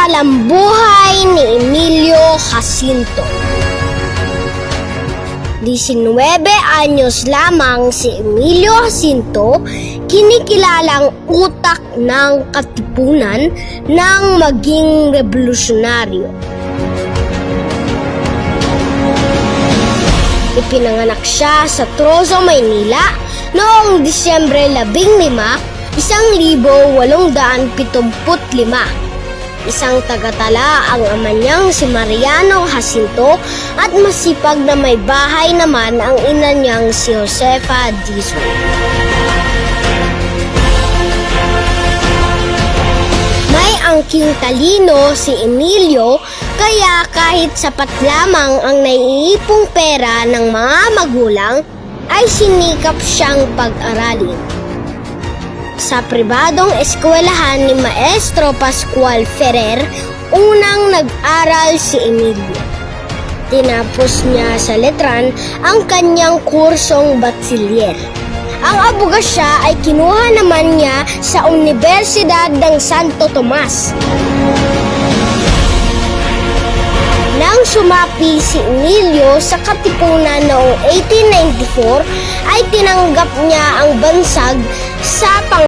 Pinakawalang buhay ni Emilio Jacinto. 19 anyos lamang si Emilio Jacinto, kinikilalang utak ng katipunan ng maging revolusyonaryo. Ipinanganak siya sa Trozo, Maynila noong Disyembre 15, 1875. Isang tagatala ang ama niyang si Mariano Jacinto at masipag na may bahay naman ang ina niyang si Josefa Dizon. May angking talino si Emilio, kaya kahit sapat lamang ang naiipong pera ng mga magulang ay sinikap siyang pag-aralin. Sa pribadong eskwelahan ni Maestro Pascual Ferrer, unang nag-aral si Emilio. Tinapos niya sa letran ang kanyang kursong bachiller. Ang abogasya ay kinuha naman niya sa Universidad ng Santo Tomas. Nang sumapi si Emilio sa Katipunan noong 1894, ay tinanggap niya ang bansag sa